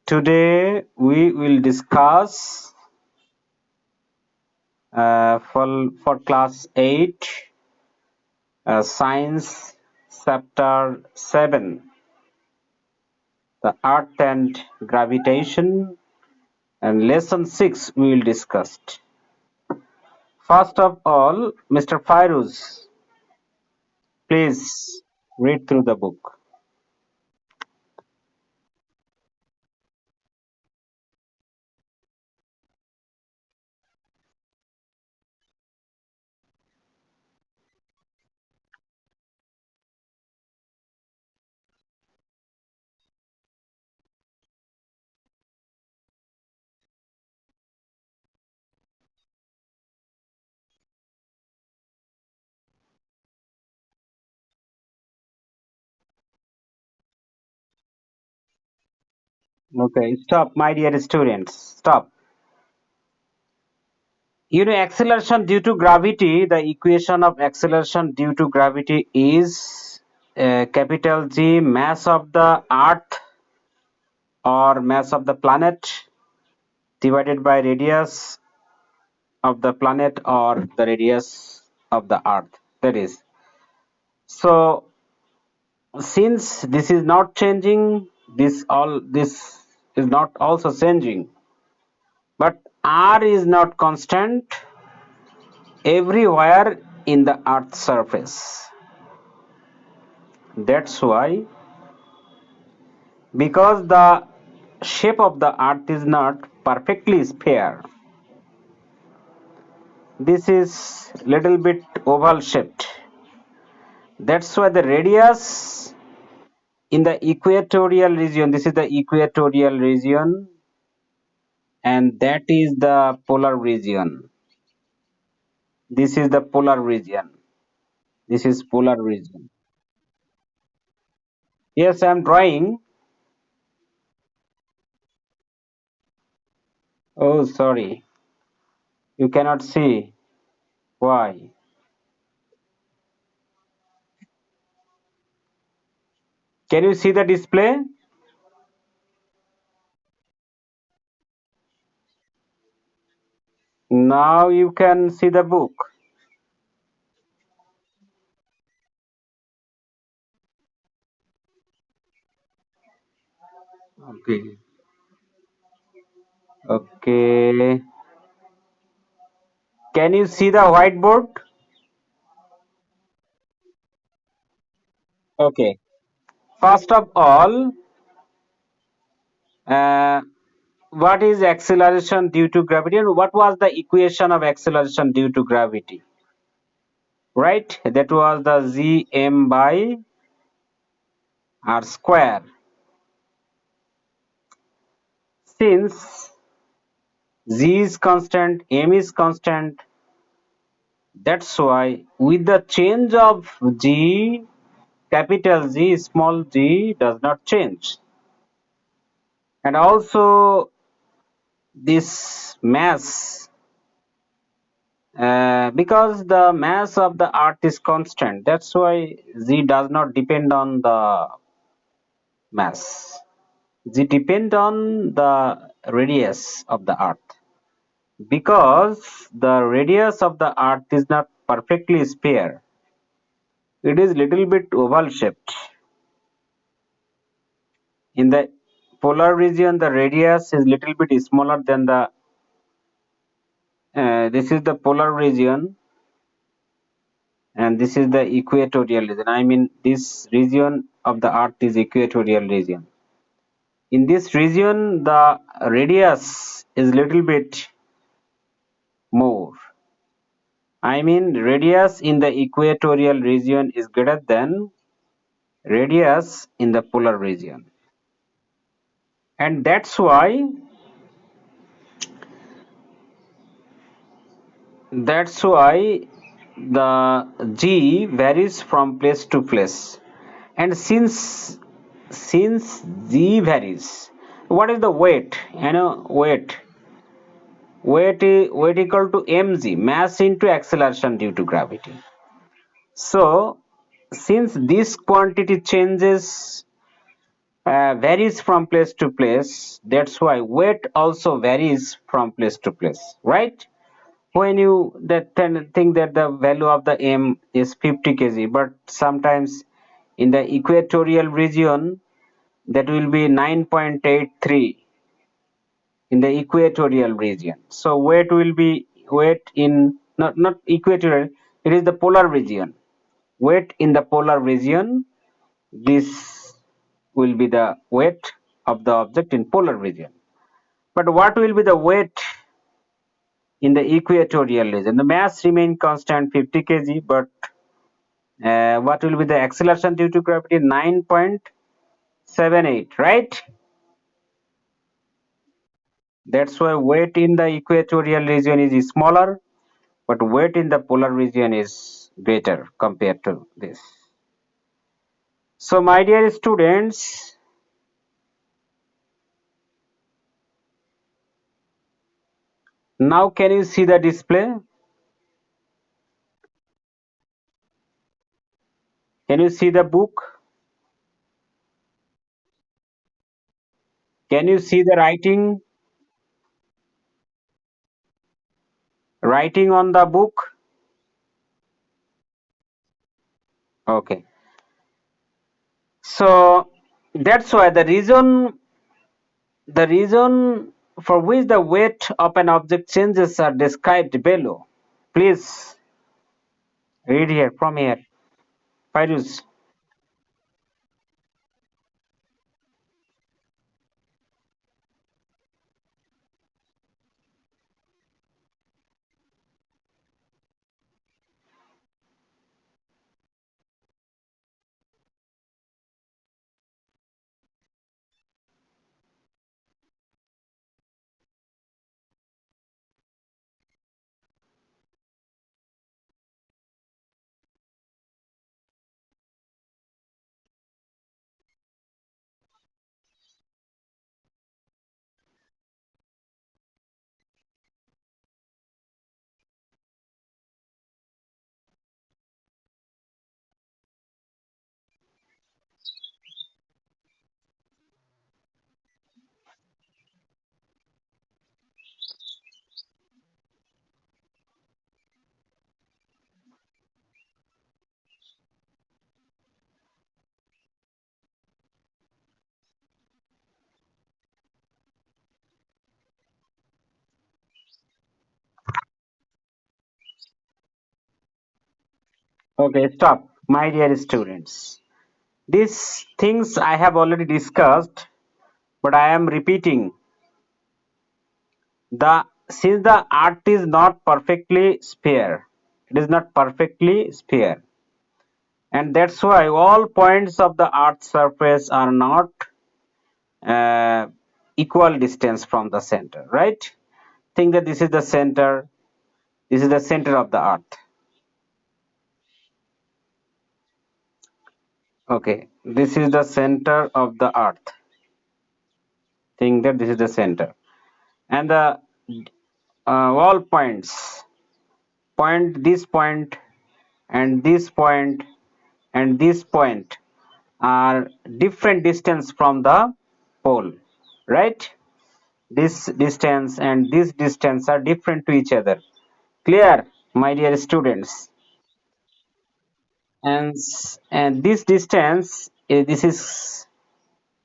Today we will discuss for class 8 science chapter 7, the earth and gravitation, and lesson 6 we will discuss. First of all, Mr. Fairuz, please read through the book. Okay, stop, my dear students, stop. Acceleration due to gravity, the equation of acceleration due to gravity is capital G, mass of the earth or mass of the planet divided by radius of the planet or the radius of the earth. That is. So since this is not changing, this is not also changing, but R is not constant everywhere in the earth's surface. That's why, because the shape of the earth is not perfectly sphere, this is little bit oval shaped. That's why the radius in the equatorial region, this is the equatorial region, and that is the polar region. This is the polar region. This is polar region. Yes, I am drawing. Oh, sorry. You cannot see. Why? Can you see the display? Now you can see the book. Okay. Okay. Can you see the whiteboard? Okay. First of all, uh, what is acceleration due to gravity and what was the equation of acceleration due to gravity? Right? That was the Gm by r square. Since G is constant, M is constant, that's why with the change of G, capital G, small g does not change. And also this mass, because the mass of the earth is constant, that's why G does not depend on the mass. G depend on the radius of the earth. Because the radius of the earth is not perfectly sphere, it is little bit oval shaped. In the polar region, the radius is little bit smaller than the this is the polar region, and this is the equatorial region. I mean, this region of the earth is equatorial region. In this region, the radius is little bit more. I mean, radius in the equatorial region is greater than radius in the polar region. And that's why the G varies from place to place. And since G varies, what is the weight? Weight equal to mg, mass into acceleration due to gravity. So since this quantity changes varies from place to place. That's why weight also varies from place to place, right? When you think that the value of the M is 50 kg, but sometimes in the equatorial region that will be 9.83 in the equatorial region. So weight will be weight in not equatorial, it is the polar region. Weight in the polar region, this will be the weight of the object in polar region. But what will be the weight in the equatorial region? The mass remain constant 50 kg, but what will be the acceleration due to gravity? 9.78, right? That's why weight in the equatorial region is smaller, but weight in the polar region is greater compared to this. So my dear students, now can you see the display? Can you see the book? Can you see the writing on the book? Okay. So that's why the reason for which the weight of an object changes are described below. Please read here from here. Fairuz. Okay, stop. My dear students. These things I have already discussed, but I am repeating. The since the earth is not perfectly sphere, it is not perfectly sphere, and that's why all points of the earth's surface are not uh, equal distance from the center, right? Think that this is the center, this is the center of the earth. Okay, this is the center of the earth. Think that this is the center, and the all points, this point and this point and this point are different distance from the pole, right? This distance and this distance are different to each other. Clear, my dear students? And this distance, this is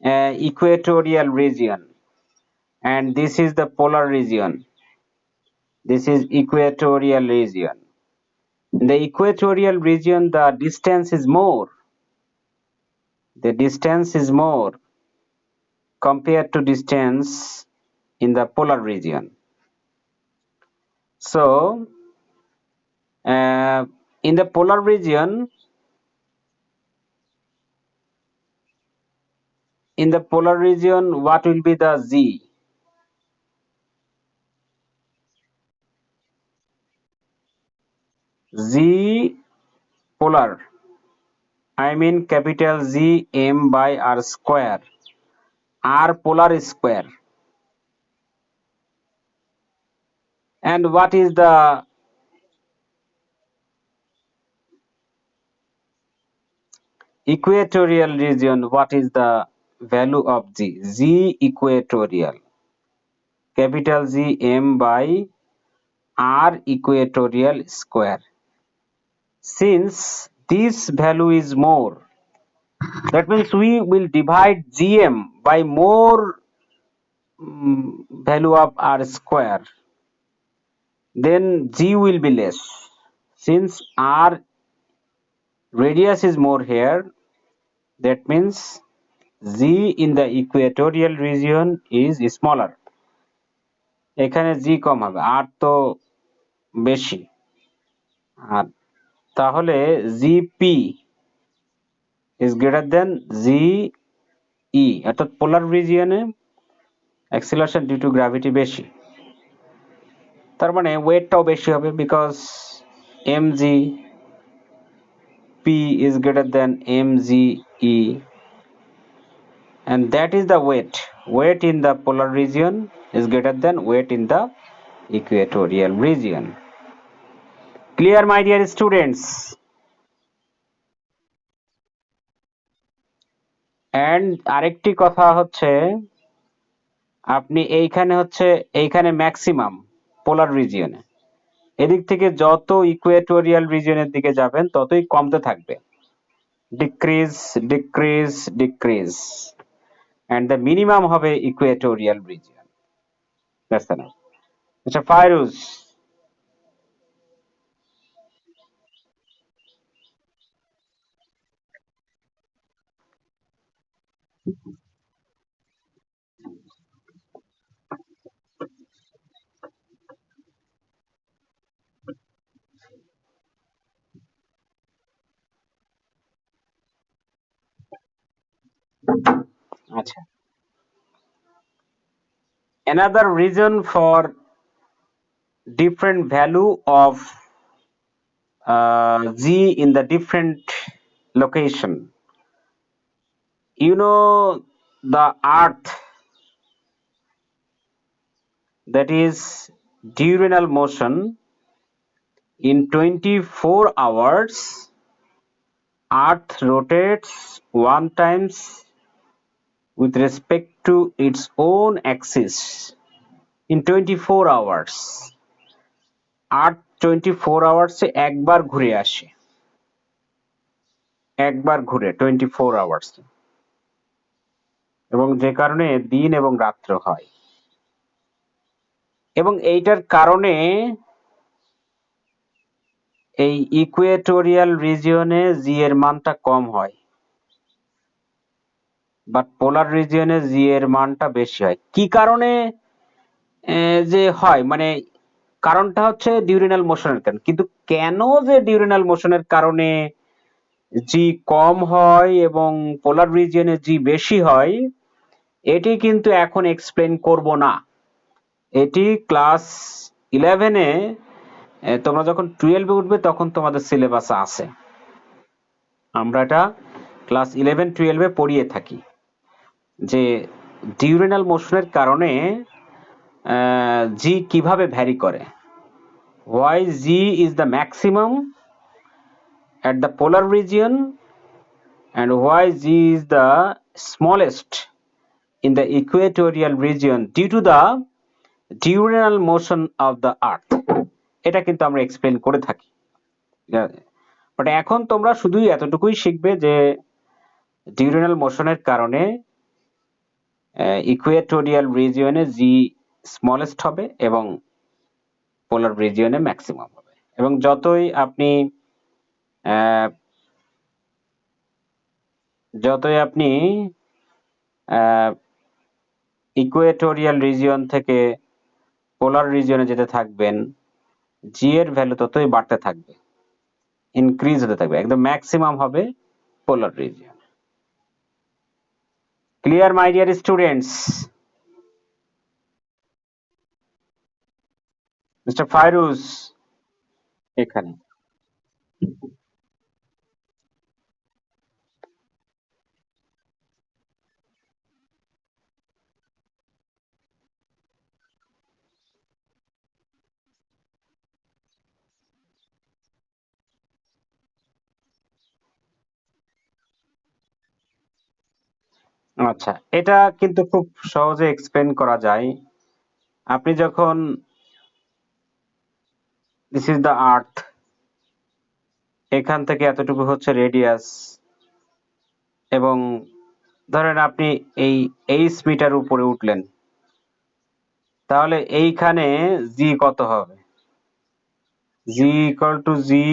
equatorial region, and this is the polar region. This is equatorial region. In the equatorial region, the distance is more. The distance is more compared to distance in the polar region. So, uh, in the polar region, what will be the z? Z polar. I mean capital Z m by r square. R polar square. And what is the equatorial region? What is the value of G equatorial, capital G M by R equatorial square. Since this value is more, that means we will divide Gm by more value of R square, then G will be less. Since R radius is more here, that means G in the equatorial region is smaller. এখানে G কম হবে, R তো বেশি। আর তাহলে Gp is greater than Ge, অর্থাৎ পোলার রিজিয়নে acceleration due to gravity বেশি। তার মানে ওয়েটটাও বেশি হবে, because mg p is greater than mge, and that is the weight in the polar region is greater than weight in the equatorial region. Clear, my dear students? And আরেকটি কথা হচ্ছে, আপনি এইখানে ম্যাক্সিমাম পোলার রিজিয়নে, এদিক থেকে যত ইকুয়েটোরিয়াল রিজিয়নের দিকে যাবেন ততই কমতে থাকবে, decrease decrease decrease, and the minimum হবে Equatorial region. That's enough. Mr. Fairuz, আচ্ছা, another reason for different value of G in the different location. You know the earth, that is diurnal motion, in 24 hours earth rotates one times with respect to its own axis. In 24 hours earth 24 hours এ একবার ঘুরে আসে, একবার ঘুরে 24 hours, এবং যে কারণে দিন এবং রাত্র হয়, এবং এইটার কারণে এই ইকুয়েটোরিয়াল রিজিয়নে জি এর মানটা কম হয়, বাট পোলার রিজিয়নে জি এর মানটা বেশি হয়। কি কারণে যে হয়, মানে কারণটা হচ্ছে ডিউরেনাল মোশনের কারণে, কিন্তু কেন যে ডিউরেনাল মোশনের কারণে জি কম হয় এবং পোলার রিজিয়নে জি বেশি হয়, এটি কিন্তু এখন এক্সপ্লেন করব না। এটি ক্লাস 11-এ, তোমরা যখন 12-এ উঠবে তখন তোমাদের সিলেবাসে আছে। আমরা এটা ক্লাস 11-12-এ পড়িয়ে থাকি যে ডিউরেনাল মোশনের কারণে জি কিভাবে ভ্যারি করে, why g is the maximum at the polar region and why g is the smallest in the equatorial region due to the diurnal motion of the earth. এটা কিন্তু আমরা এক্সপ্লেন করে থাকি, বাট এখন তোমরা শুধুই এতটুকুই শিখবে যে ডিউরেনাল মোশনের কারণে ইকুয়েটোরিয়াল রিজিয়নে জি স্মলেস্ট হবে এবং পোলার রিজিয়নে ম্যাক্সিমাম হবে, এবং যতই আপনি ইকুয়েটোরিয়াল রিজিয়ন থেকে পোলার রিজিয়নে যেতে থাকবেন, জি এর ভ্যালু ততই বাড়তে থাকবে, ইনক্রিজ হতে থাকবে, একদম ম্যাক্সিমাম হবে polar region. Clear, my dear students? Mister Fairuz এখানে। আচ্ছা, এটা কিন্তু খুব সহজে এক্সপ্লেন করা যায়। আপনি যখন দিস ইজ দ্য আর্থ, এখান থেকে এতটুকু হচ্ছে রেডিয়াস, এবং ধরেন আপনি এই 8 মিটার উপরে উঠলেন, তাহলে এইখানে জি কত হবে? G equal to G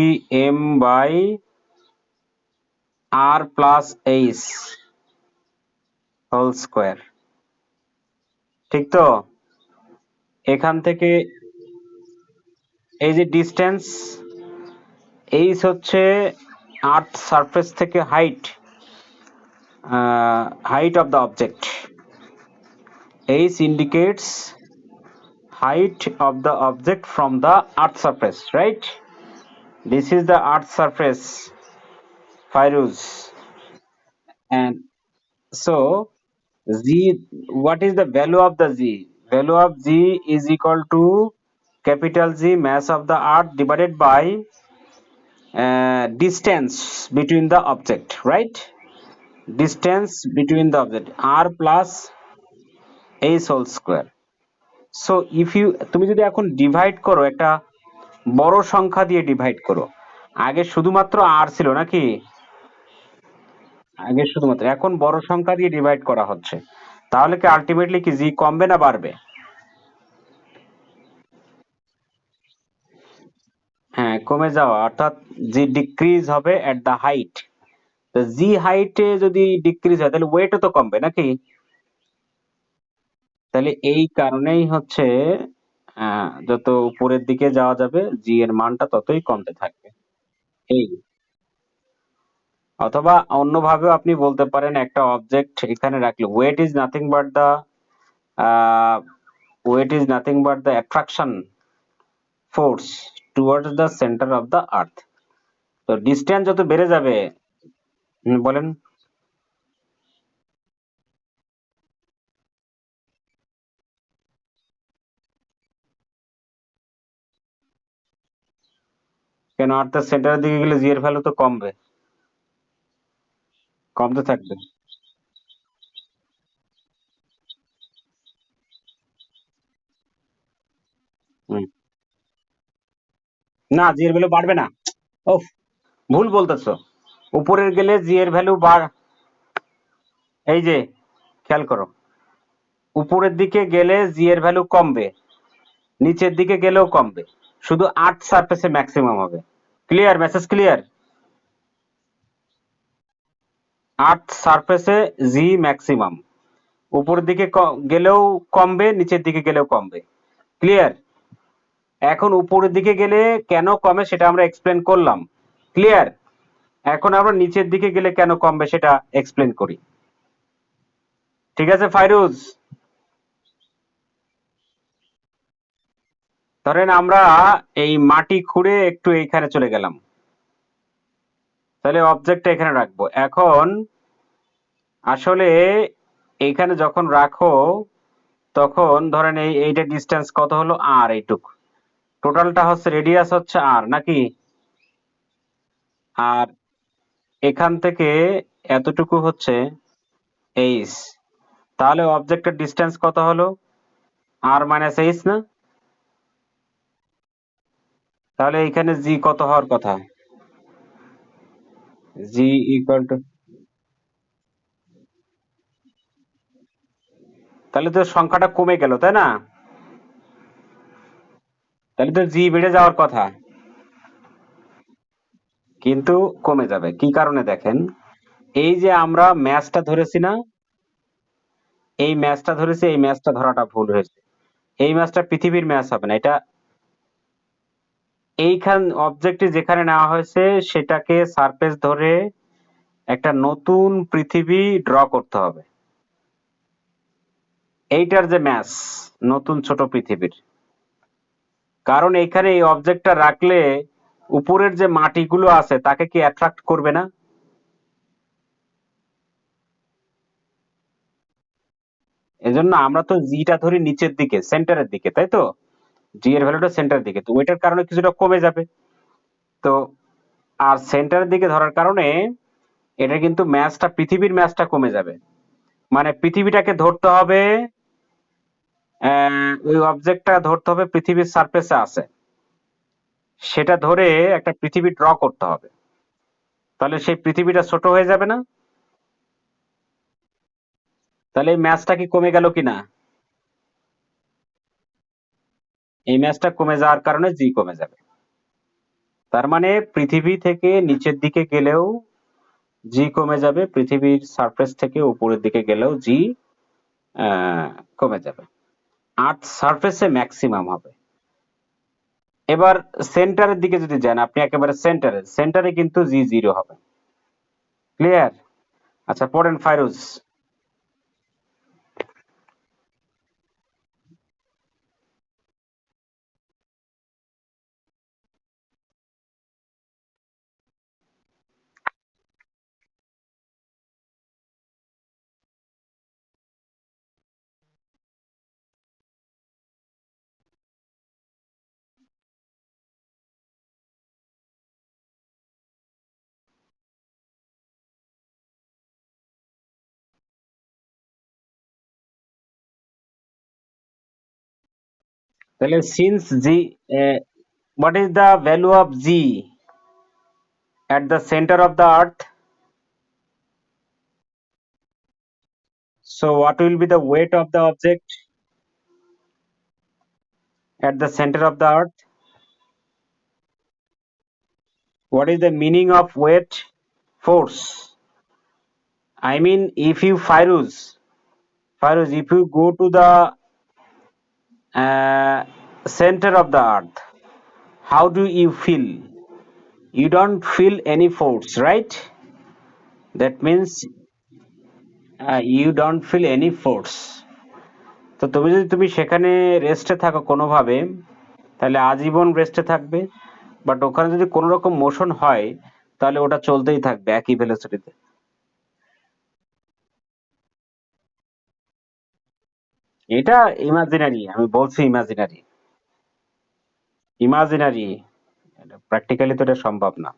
M by R plus h whole square. ঠিক তো? এখান থেকে এই যে ডিস্টেন্স, এইচ হচ্ছে আর্থ সারফেস থেকে height, height of the object. H indicates height of the object from the earth surface, right? This is the earth surface, Fairuz. And so Z, what is the value of the Z? Value of Z is equal to capital Z mass of the earth divided by distance between the object, right? Distance between the object, R plus H whole square. So if you, তুমি যদি এখন divide করো, একটা বড় সংখ্যা দিয়ে divide করো। আগে শুধুমাত্র আর ছিল নাকি? আগে শুধুমাত্র, এখন বড় সংখ্যা দিয়ে ডিভাইড করা হচ্ছে। তাহলে কি আলটিমেটলি কি জি কমবে না বাড়বে? হ্যাঁ, কমে যাওয়া, অর্থাৎ জি ডিক্রিজ হবে এট দ্য হাইট। তো জি হাইটে যদি ডিক্রিজ হয় তাহলে ওয়েটও তো কমবে নাকি? তাহলে এই কারণেই হচ্ছে যত উপরের দিকে যাওয়া যাবে জি এর মানটা ততই কমতে থাকবে। এই, অথবা অন্যভাবেও আপনি বলতে পারেন, একটা অবজেক্ট এখানে রাখলে weight is nothing but the attraction force towards the centre of the earth. তো ডিস্টেন্স যত বেড়ে যাবে, বলেন। কেন আর্থের সেন্টারের দিকে গেলে জি এর ভ্যালু তো কমবে, কমতে থাকবে। হুম। না, জি এর ভ্যালু বাড়বে না। ওফ, ভুল বলতেছো। উপরের গেলে জি এর ভ্যালু এই যে, খেয়াল করো, উপরের দিকে গেলে জি এর ভ্যালু কমবে, নিচের দিকে গেলেও কমবে, শুধু আর্থ সারফেসে ম্যাক্সিমাম হবে। ক্লিয়ার? Message clear? আর্থ সারফেসে জি ম্যাক্সিমাম, উপরের দিকে গেলেও কমবে, নিচের দিকে গেলেও কমবে। ক্লিয়ার? এখন উপরের দিকে গেলে কেন কমে সেটা আমরা এক্সপ্লেন করলাম। ক্লিয়ার? এখন আমরা নিচের দিকে গেলে কেন কমবে সেটা এক্সপ্লেন করি। ঠিক আছে ফাইরুজ? ধরেন আমরা এই মাটি খুঁড়ে একটু এইখানে চলে গেলাম, তাহলে অবজেক্টটা এখানে রাখবো। এখন আসলে এইখানে যখন রাখো, তখন ধরেন এইটা ডিস্টেন্স কত হলো? আর এইটুক, টোটালটা হচ্ছে রেডিয়াস হচ্ছে আর নাকি? আর এখান থেকে এতটুকু হচ্ছে এইচ। তাহলে অবজেক্টের ডিস্টেন্স কত হলো? আর মাইনাস এইচ না? তাহলে এইখানে জি কত হওয়ার কথা? জি ইকুয়াল টু, তাহলে তো সংখ্যাটা কমে গেল, তাই না? তাহলে তো জি বেড়ে যাওয়ার কথা, কিন্তু কমে যাবে। কি কারণে দেখেন, এই যে আমরা ম্যাচটা ধরেছি না, এই ম্যাচটা ধরেছি, এই ম্যাচটা ধরাটা ভুল হয়েছে। এই ম্যাচটা পৃথিবীর ম্যাচ হবে না, এটা এইখান অবজেক্টটি যেখানে নেওয়া হয়েছে সেটাকে সারফেস ধরে একটা নতুন পৃথিবী ড্র করতে হবে। এইটার যে ম্যাচ, নতুন ছোট পৃথিবীর, কারণ এইখানে এই অবজেক্টটা রাখলে উপরের যে মাটিগুলো আছে তাকে কি অ্যাট্রাক্ট করবে না? এজন্য আমরা তো জিটা ধরি নিচের দিকে, সেন্টারের দিকে, তাই তো? জি এর ভ্যালুটা সেন্টারের দিকে, তো ওইটার কারণে কিছুটা কমে যাবে। তো আর সেন্টারের দিকে ধরার কারণে এটা কিন্তু ম্যাচটা, পৃথিবীর ম্যাচটা কমে যাবে। মানে পৃথিবীটাকে ধরতে হবে, ওই অবজেক্টটা ধরতে হবে পৃথিবীর সারফেসে আছে, সেটা ধরে একটা পৃথিবী ড্র করতে হবে। তাহলে সেই পৃথিবীটা ছোট হয়ে যাবে না? তাহলে এই ম্যাচটা কি কমে গেল কিনা? এই ম্যাচটা কমে যাওয়ার কারণে জি কমে যাবে। তার মানে পৃথিবী থেকে নিচের দিকে গেলেও জি কমে যাবে, পৃথিবীর সারফেস থেকে উপরের দিকে গেলেও জি কমে যাবে। আর্থ সারফেসে ম্যাক্সিমাম হবে। এবার সেন্টারের দিকে যদি যান, আপনি একেবারে সেন্টারে কিন্তু জি জিরো হবে। ক্লিয়ার? আচ্ছা, পড়েন ফাইরুজ। তাহলে since G, what is the value of g at the center of the earth? So what will be the weight of the object at the center of the earth? What is the meaning of weight? Force. I mean, if you Fairuz, if you go to the uh, center of the earth, how do you feel? You don't feel any force, right? That means you don't feel any force. তো তুমি যদি সেখানে রেস্টে থাকো কোনোভাবে, তাহলে আজীবন রেস্টে থাকবে। বাট ওখানে যদি কোনো রকম মোশন হয়, তাহলে ওটা চলতেই থাকবে একই ভেলোসিটিতে। এটা ইমাজিনারি, আমি বলছি ইমাজিনারি। ইমাজিনারি, প্র্যাকটিক্যালি তো এটা সম্ভব না।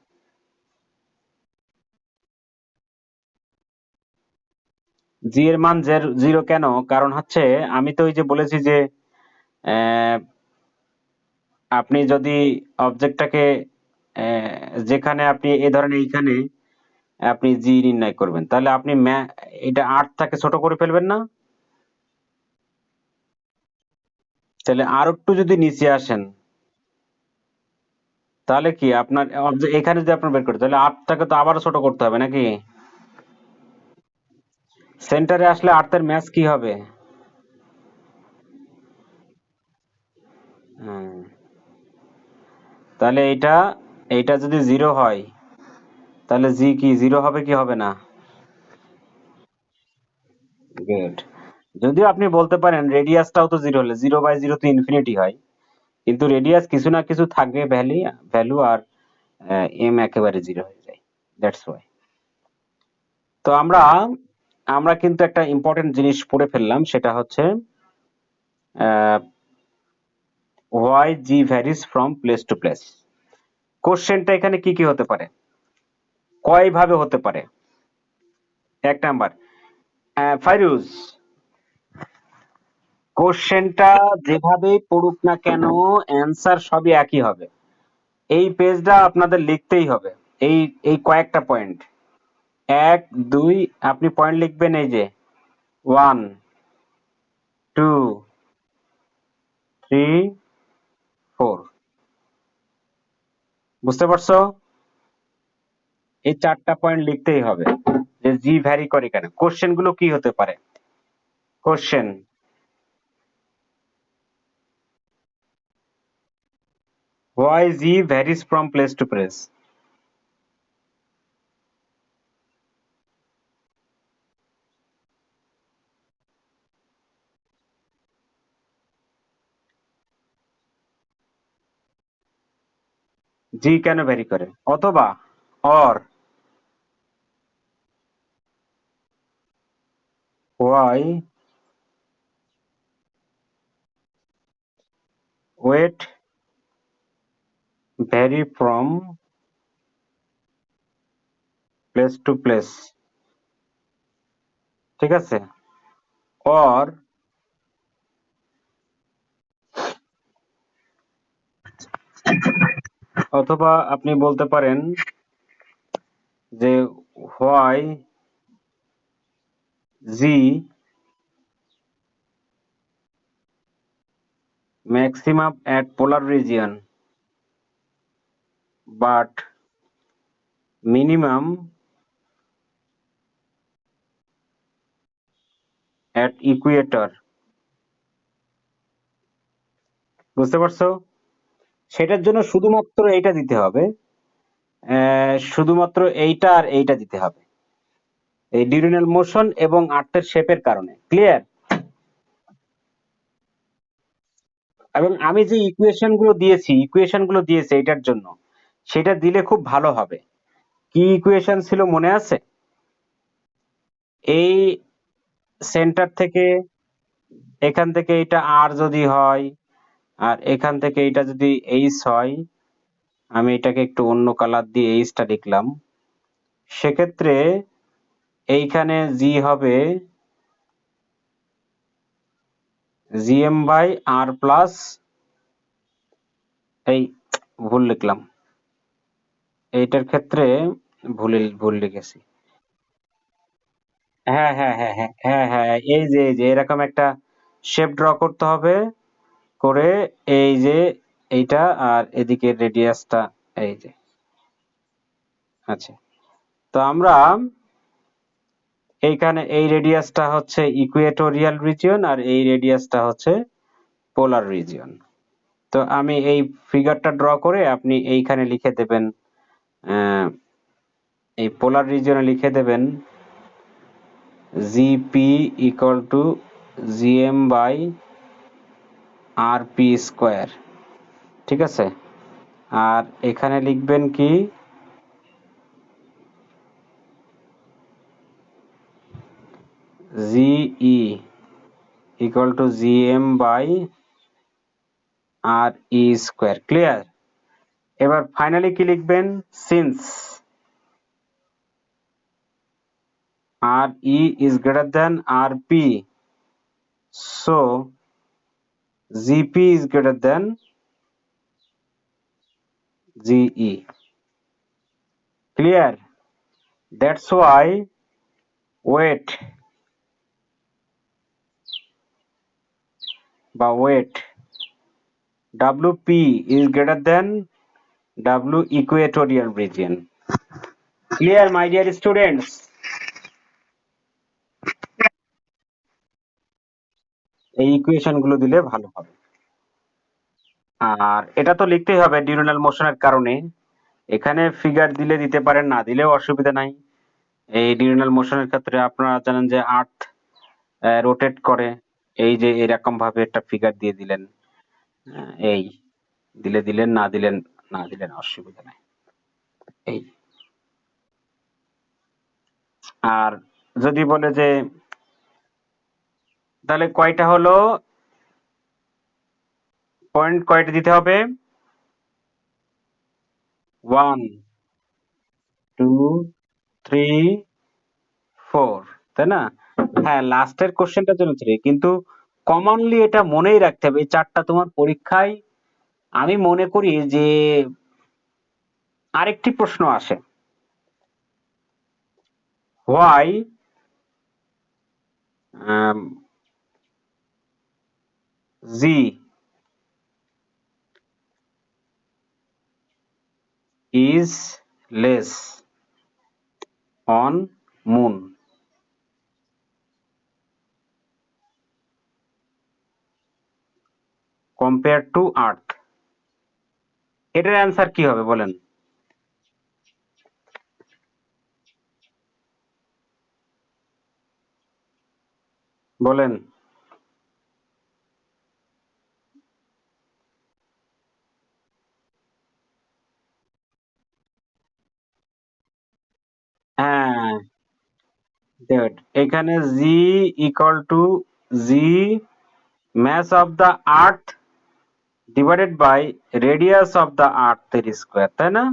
জি এর মান জিরো কেন? কারণ হচ্ছে, আমি তো ওই যে বলেছি যে আহ, আপনি যদি অবজেক্টটাকে যেখানে আপনি এ ধরেন এইখানে আপনি জি নির্ণয় করবেন, তাহলে আপনি এটা আর্টটাকে ছোট করে ফেলবেন না? তাহলে আর একটু যদি নিচে আসেন, তাহলে কি আপনার এখানে যদি আপনার বের করতে, তাহলে আর্টটাকে তো আবারও ছোট করতে হবে নাকি? সেন্টারে আসলে আর্থের ম্যাচ কি হবে? হুম, তাহলে এইটা যদি জিরো হয়, তাহলে জি কি জিরো হবে কি হবে না? গুড। যদিও আপনি বলতে পারেন রেডিয়াসটাও তো জিরো হলে, 0/0 তো ইনফিনিটি হয়, কিন্তু রেডিয়াস কিছু না কিছু থাকবে ভ্যালু, আর এম একেবারে জিরো হয়ে যায়। That's why. তো আমরা আমরা কিন্তু একটা ইম্পর্টেন্ট জিনিস পড়ে ফেললাম, সেটা হচ্ছে why g varies from place to place. কোশ্চেনটা এখানে কি কি হতে পারে, কয় ভাবে হতে পারে? এক নাম্বার, ফাইরুজ, কোশ্চেনটা যেভাবেই পড়ুক না কেন, অ্যান্সার সবই একই হবে। এই পেজটা আপনাদের লিখতেই হবে। এই এই কয়েকটা পয়েন্ট, এক, দুই, আপনি পয়েন্ট লিখবেন এই যে 1, 2, 3, 4। বুঝতে পারছো? এই চারটা পয়েন্ট লিখতেই হবে যে জি ভ্যারি করে কেন। কোশ্চেন গুলো কি হতে পারে? Question, why g varies from place to place. G কেন ভ্যারি করে? অথবা or why weight vary from place to place. ঠিক আছে? or অথবা আপনি বলতে পারেন যে why g maximum at polar region but minimum at equator। বুঝতে পারছো? সেটার জন্য শুধুমাত্র এইটা দিতে হবে, শুধুমাত্র এইটা আর এইটা দিতে হবে, এই ডিউরেনাল মোশন এবং আর্থের শেপের কারণে। ক্লিয়ার? এবং আমি যে ইকুয়েশন গুলো দিয়েছি এটার জন্য, সেটা দিলে খুব ভালো হবে। কি ইকুয়েশন ছিল মনে আছে? এই সেন্টার থেকে, এখান থেকে এটা আর যদি হয়, আর এখান থেকে এটা যদি এইচ হয়, আমি এটাকে একটু অন্য কালার দিয়ে এইচটা লিখলাম, সেক্ষেত্রে এইখানে জি হবে জিএম বাই আর প্লাস, এই ভুল লিখলাম, এইটার ক্ষেত্রে ভুল লিখেছি। হ্যাঁ হ্যাঁ হ্যাঁ হ্যাঁ হ্যাঁ হ্যাঁ, এই যে এরকম একটা শেপ ড্র করতে হবে, করে এই যে এইটা আর এদিকে রেডিয়াসটা, এই যে। আচ্ছা, তো আমরা এইখানে এই রেডিয়াসটা হচ্ছে ইকুয়েটোরিয়াল রিজিয়ন আর এই রেডিয়াসটা হচ্ছে পোলার রিজিয়ন। তো আমি এই ফিগারটা ড্র করে আপনি এইখানে লিখে দেবেন, এই পোলার রিজিয়নে লিখে দেবেন GP equal to GM by R P square. ঠিক আছে? আর এখানে লিখবেন কি GE equal to GM by R E square. Clear? এবার ফাইনালি কি লিখবেন? Since R E is greater than R P, so GP is greater than GE. Clear? That's why weight বা weight WP is greater than W equatorial region. Clear, my dear students? এই equation গুলো দিলে ভালো হবে। আর এটা তো লিখতেই হবে ডিউরেনাল মোশনের কারণে। এখানে ফিগার দিলে দিতে পারেন, না দিলেও অসুবিধা নাই। এই ডিউরেনাল মোশনের ক্ষেত্রে আপনারা জানেন যে আর্থ রোটেট করে, এই যে এরকম ভাবে একটা ফিগার দিয়ে দিলেন, এই দিলেন, না দিলেন অসুবিধা নাই। এই আর যদি বলে যে তাহলে কয়টা হলো, পয়েন্ট কয়টা দিতে হবে? 1 2 3 4, তাই না? হ্যাঁ, লাস্টের কোশ্চেনটার জন্য 3, কিন্তু কমনলি এটা মনেই রাখতে হবে। এই চারটা তোমার পরীক্ষায় আমি মনে করি যে আরেকটি প্রশ্ন আসে, why g is less on moon compare to earth. এটার অ্যান্সার কি হবে বলেন? বলেন। হ্যাঁ, that এখানে g equal to G mass of the earth divided by radius of the earth এর স্কয়ার, তাই না?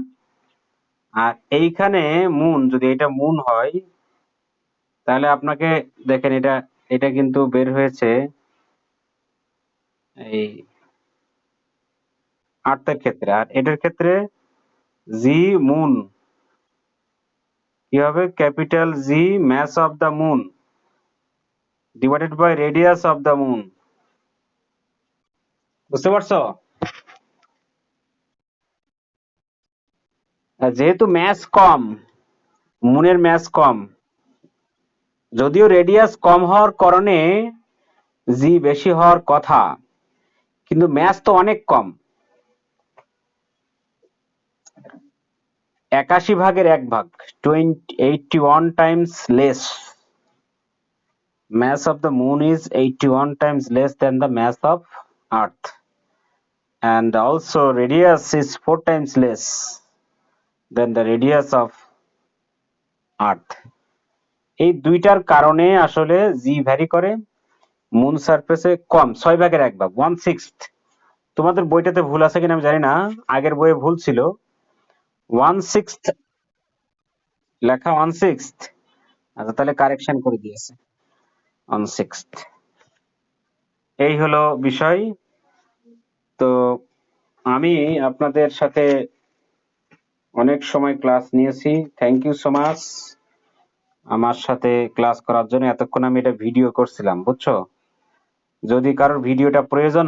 আর এইখানে মুন, যদি এটা মুন হয় তাহলে আপনাকে দেখেন এটা এটা কিন্তু বের হয়েছে এই আর্থের ক্ষেত্রে, আর এটার ক্ষেত্রে জি মুন কি হবে, capital G mass of the moon divided by radius of the moon. বুঝতে পারছো? আর যেহেতু ম্যাস কম, মুনের ম্যাস কম, যদিও রেডিয়াস কম হওয়ার কারণে জি বেশি হওয়ার কথা, কিন্তু ম্যাস তো অনেক কম, 81/1 81 times less. Mass of the moon is 81 times less than the mass of earth, and also radius is 4 times less than the radius of earth. এই দুইটার কারণে আসলে জি ভ্যারি করে, মুন সারফেসে কম, 6/1 1/6। তোমাদের বইটাতে ভুল আছে কিনা আমি জানি না, আগের বইয়ে ভুল ছিল, 1/6 লেখা 1/6। আচ্ছা, তাহলে কারেকশন করে দিয়েছে 1/6। এই হলো বিষয়। তো আমি আপনাদের সাথে অনেক সময় ক্লাস নিয়েছি, থ্যাংক ইউ সো মাচ আমার সাথে ক্লাস করার জন্য। এতক্ষণ আমি এটা ভিডিও করছিলাম, বুঝছো? যদি কারোর ভিডিওটা প্রয়োজন